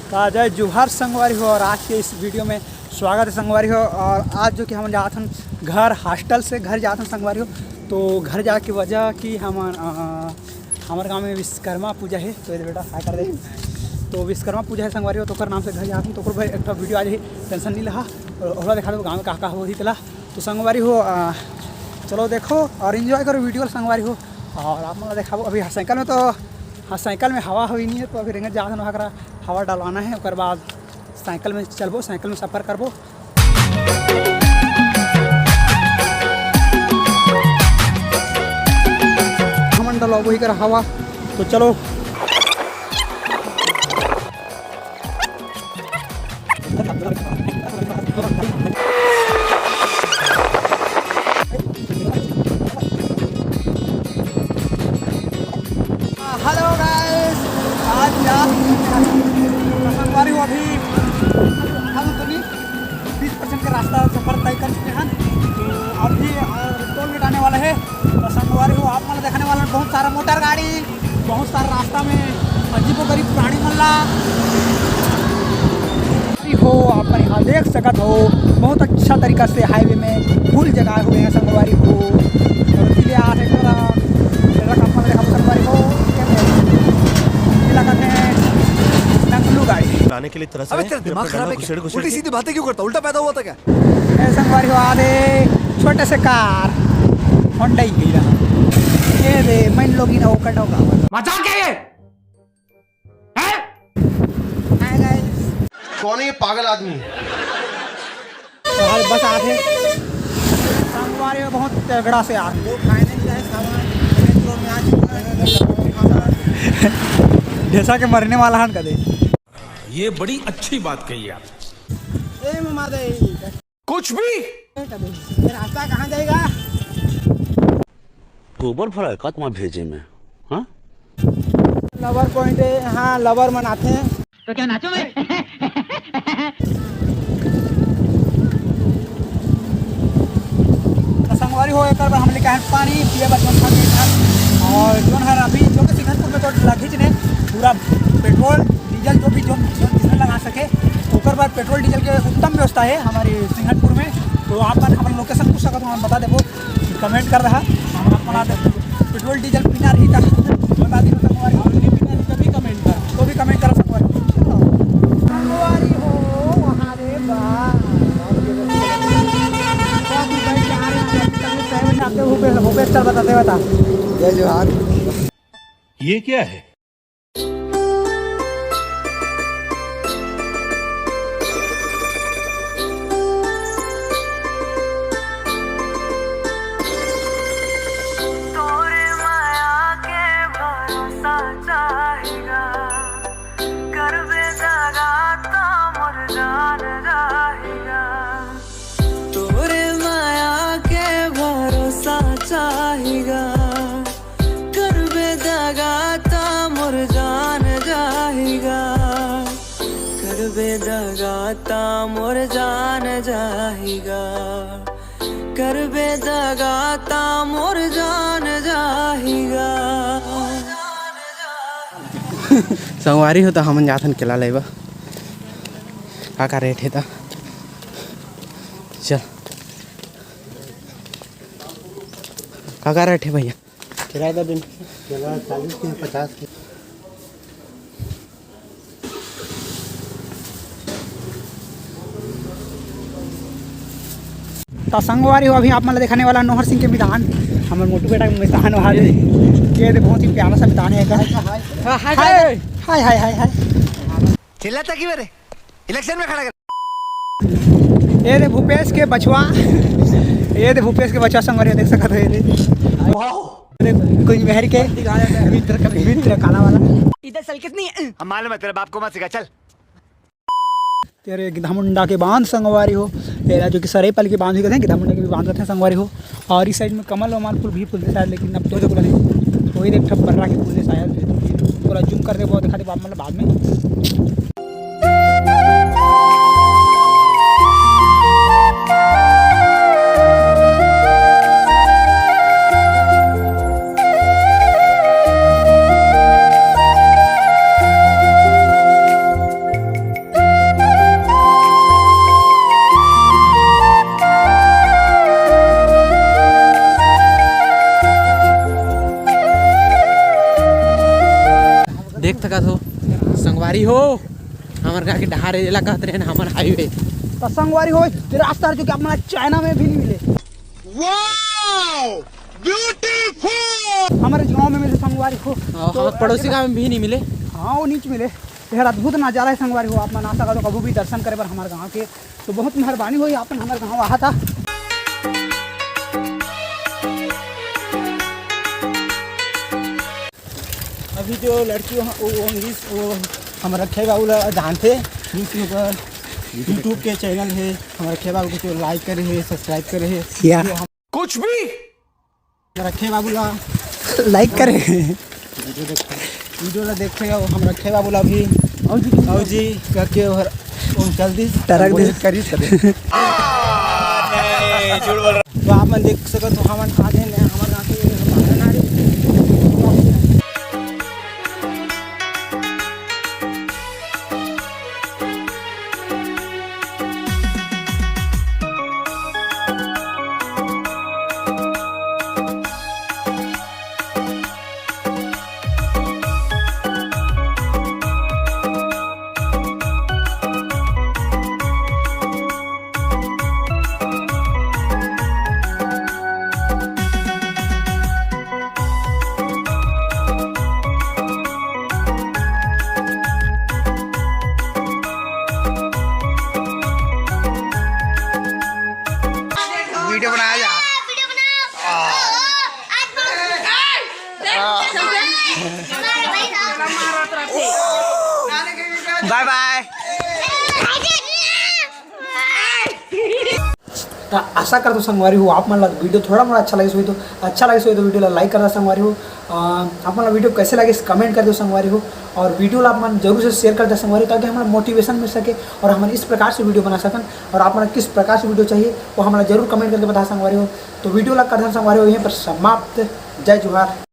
जय जुहार संगवारी हो। और आज के इस वीडियो में स्वागत है संगवारी हो। और आज जो कि हम जाते हैं घर हॉस्टल से घर जाते हैं संगवारी हो। तो घर जा की वजह कि हमारे गांव में विश्वकर्मा पूजा है। तो ये बेटा क्या कर दे, तो विश्वकर्मा पूजा है संगवारी हो। तो नाम से घर जाते हैं तो भाई एक वीडियो आज ही टेंशन नहीं रहा और देखा दो गाँव में कहाँ हो ही तला। तो संगवारी हो चलो देखो और इन्जॉय करो वीडियो संगवारी हो। और आप मतलब देखा अभी साइकिल में तो हाँ साइकिल में हवा हुई नहीं है। तो अभी रेंगे जा वहाँ करा हवा डालवाना है। उसके बाद साइकिल में चलबो, साइकिल में सफ़र करबो। हमन डालो वही करा हवा। तो चलो हेलो गाइस, आज संगवारी हो अभी हम 20% का रास्ता सफर तय कर चुके हैं। तो अभी टोल गेट आने वाला है। तो संगवारी हो आप मतलब देखने वाला बहुत सारा मोटर गाड़ी, बहुत सारा रास्ता में अजीबोगरीब प्राणी मल्ला हो। आप यहाँ देख सकत हो बहुत अच्छा तरीका से हाईवे में फुल जगह हुए हैं संगवारी हो। और इसलिए आज एक संगवारी हो गाड़ी आने के लिए तरस अबे तेरा दिमाग खराब है क्या? उल्टी सीधी बातें क्यों करता? उल्टा पैदा हुआ था क्या? संगवारी हो आधे छोटे से कार होंडा ही गई रहा। ये दे मन लोग ही ना वो कटा होगा मजाक क्या ये? हैं? हाय गाइस, कौन है ये पागल आदमी? तो बस आधे संगवारी हो बहुत तगड़ा से आ वो फाइनल है सामान मेट्रो में आ चुका है। जैसा कि मरने वाला है कदे। ये बड़ी अच्छी बात कही आप। ए मामा दे कुछ भी ये रास्ता कहाँ जाएगा? गोबर भरा का तुम्हारे भेजे में? हाँ लवर पॉइंट है, हाँ लवर मनाते हैं। तो क्या नाचो मैं? संगवारी हो एक बार हमने कहा पानी पिए बचपन था। और जो है अभी जो कि सिंघनपुर में तो खींच ने पूरा पेट्रोल डीजल जो भी जो जिसमें लगा सके ऊपर बाद पेट्रोल डीजल के उत्तम व्यवस्था है हमारे सिंघनपुर में। तो आप हमारे लोकेशन पूछ सकते हो, हम बता देवो कमेंट कर रहा हम आप बना दे पेट्रोल डीजल पीना रही था बता दी संगवारी कभी कमेंट कर तो भी कमेंट कर संगवारी हो वहाँ रे चल बताते बता। जय जोहार। ये क्या है? बेदगाता मोर जान जाएगा कर बेदगाता मोर जान जाएगा। संगवारी हो तो हमन जाथन केला लेबा का रेट है? चल का रेट है भैया? किराया का दिन केला 40 के 50 के। तो संगवारी हो अभी आप मतलब दिखाने वाला नौहर सिंह के मैदान हमारे मोटू बेटा के मैदान वहाँ ये बहुत ही प्यारा सा मैदान है। हाय हाय हाय हाय हाय चिल्लाता क्यों रे? इलेक्शन में खड़ा कर। ये दे भूपेश के बचवा, ये दे भूपेश के बचवा संगवारी देख सकते हो। ये दे कुछ मेहर के मित्र काला वाला इधर चल कितनी हम मालूम है तेरे बाप को मत सिखा चल। तेरे गिधामुंडा के बांध संगवारी हो तेरा जो कि सरे पल के बांध भी कहते हैं गिधामुंडा के भी बांध करते हैं संगवारी हो। और इस साइड में कमल और माल फूल भी फूलते शायद, लेकिन अब तो बोला नहीं वही देख ठप पर्रा के फूलते शायद। पूरा जूम करके बहुत दिखा दे मतलब बाद में। हमारे गाँव के डहार जिला कहते रहे ना हमारे हाईवे। तो संगवारी हो ये रास्ता जो कि अपना चाइना में भी नहीं मिले, हमारे गाँव में मिले संगवारी हो, तो पड़ोसी गाँव में भी नहीं मिले। हाँ वो नीचे मिले। यह अद्भुत नज़ारा है संगवारी हो, आप मन आशा करो कभी भी दर्शन करे पर हमारे गाँव के, तो बहुत मेहरबानी हुई आपन हमारे गाँव आया था। अभी जो लड़की वो हम रखे बाबू जानते यूट्यूब के चैनल है हमारे रखे बाबू को लाइक करे है सब्सक्राइब करे है या कुछ भी रखे बाबू लाइक करे वीडियो ला देखे हम रखे बाबू भी औ जी करके और जल्दी तरक दे करी तो आप मन देख सको तो हम आगे हमारे गाँव के वीडियो बनाया जा। Bye bye. आशा करता हूँ संगवारी हो आप मन ला वीडियो थोड़ा मोड़ा अच्छा लगे तो वीडियो ला लाइक करना संगवारी हो। आप मन ला वीडियो कैसे लगे कमेंट कर दो संगवारी हो, और वीडियो ला आप मन जरूर से शेयर कर दे संगवारी हो, ताकि हमारा मोटिवेशन मिल सके और हम इस प्रकार से वीडियो बना सकन। और आप मन किस प्रकार से वीडियो चाहिए वो हमारा जरूर कमेंट करके बता संगवारी हो। तो वीडियो ला कर संगवारी हो यहीं पर समाप्त। जय जोहार।